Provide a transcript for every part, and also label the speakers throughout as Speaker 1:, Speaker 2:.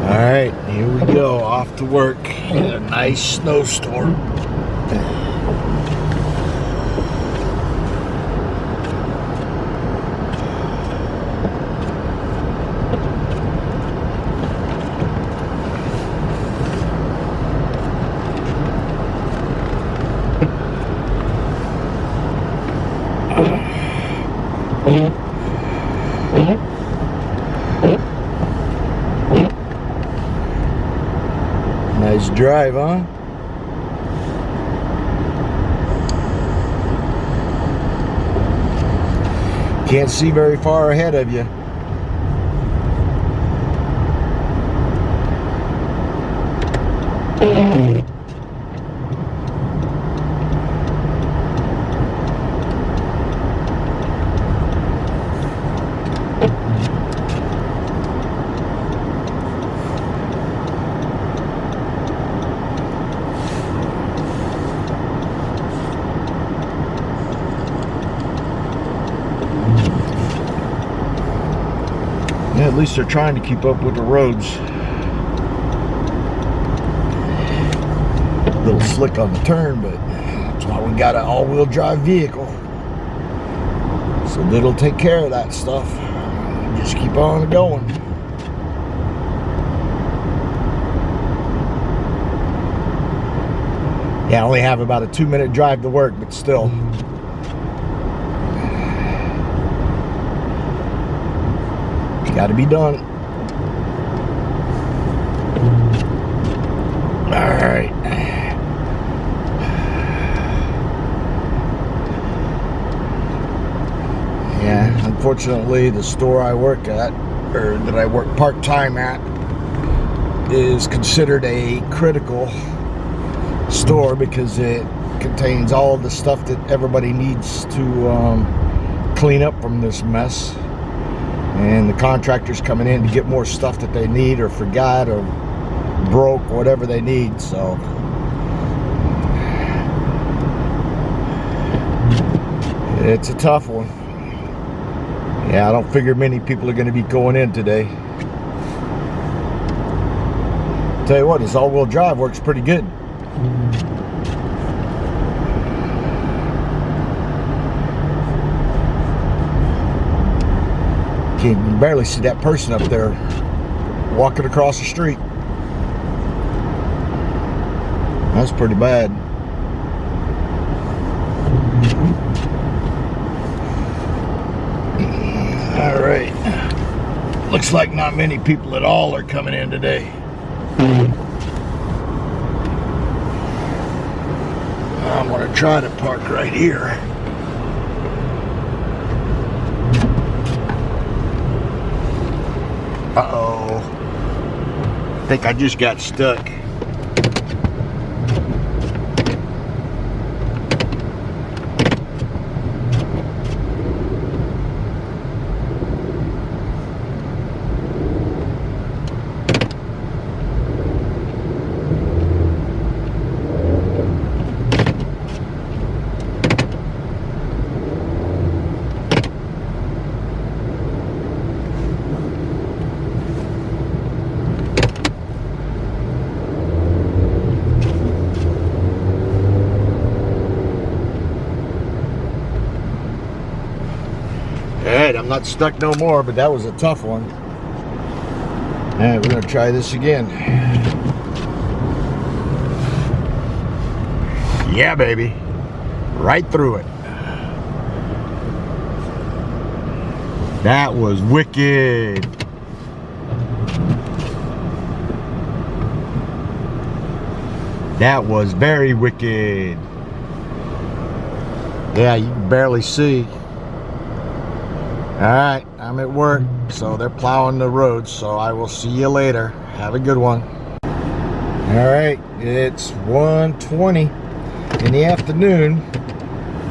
Speaker 1: Alright, here we go, off to work in a nice snowstorm. Nice drive, huh? Can't see very far ahead of you. Yeah, at least they're trying to keep up with the roads. A little slick on the turn, but that's why we got an all-wheel drive vehicle. So it'll take care of that stuff. Just keep on going. Yeah, I only have about a 2-minute drive to work, but still. Got to be done. All right. Yeah, unfortunately, the store I work at, or that I work part-time at, is considered a critical store because it contains all the stuff that everybody needs to clean up from this mess. And the contractor's coming in to get more stuff that they need or forgot or broke, whatever they need. So it's a tough one. Yeah, I don't figure many people are going to be going in today. Tell you what, this all-wheel drive works pretty good. You can barely see that person up there walking across the street. That's pretty bad. All right. Looks like not many people at all are coming in today. I'm gonna try to park right here. Uh-oh. I think I just got stuck. Alright, I'm not stuck no more, but that was a tough one. Alright, we're going to try this again. Yeah, baby. Right through it. That was wicked. That was very wicked. Yeah, you can barely see. Alright, I'm at work, so they're plowing the roads, so I will see you later. Have a good one. Alright, it's 1:20 in the afternoon.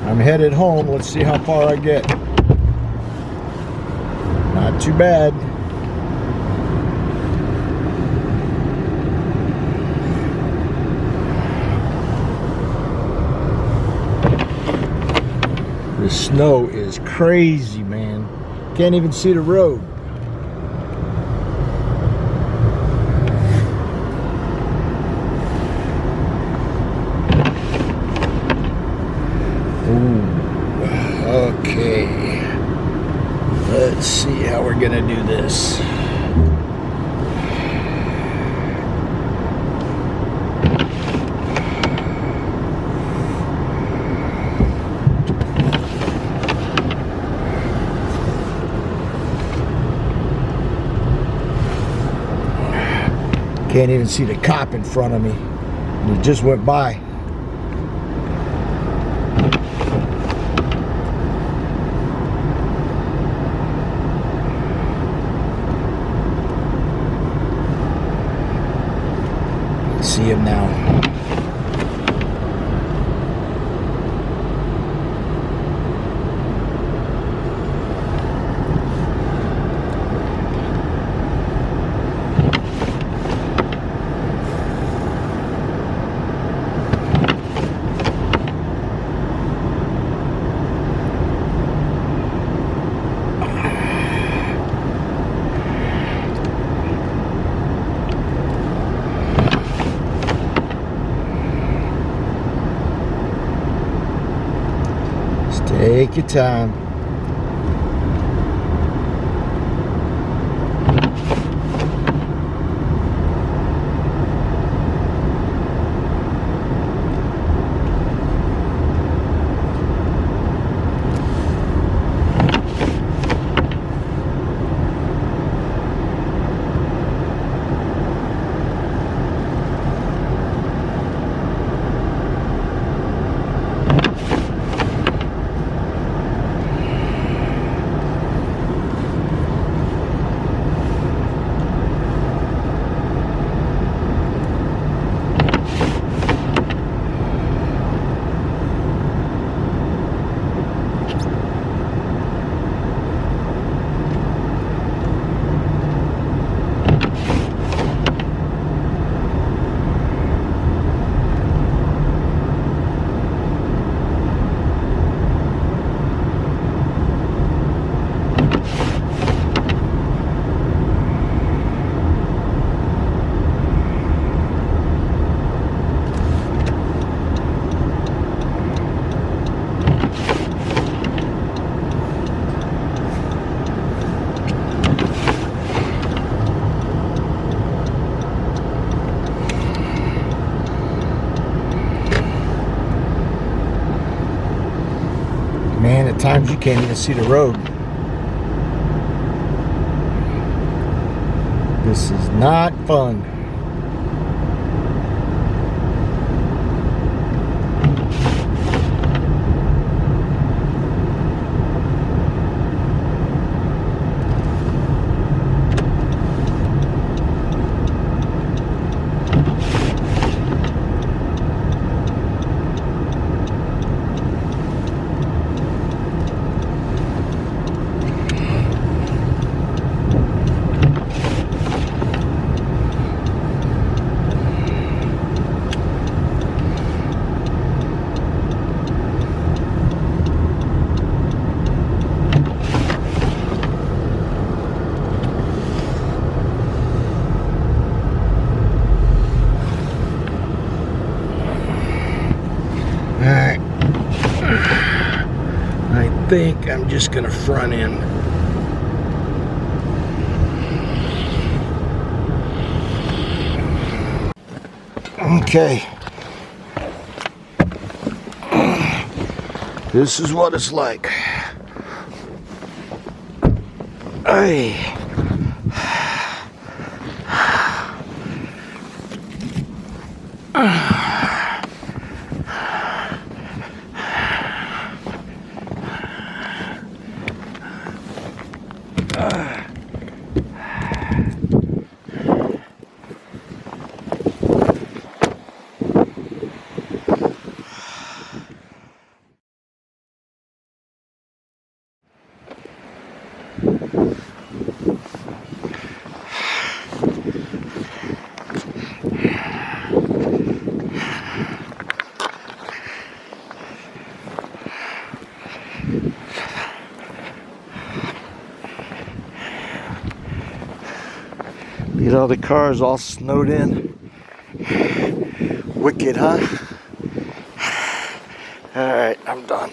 Speaker 1: I'm headed home. Let's see how far I get. Not too bad. The snow is crazy, man. Can't even see the road. Can't even see the cop in front of me. And he just went by. See him now. Take your time. Man, at times you can't even see the road. This is not fun. Alright, I think I'm just going to front end. Okay, this is what it's like. Hey. Look at all the cars all snowed in. Wicked, huh? All right, I'm done.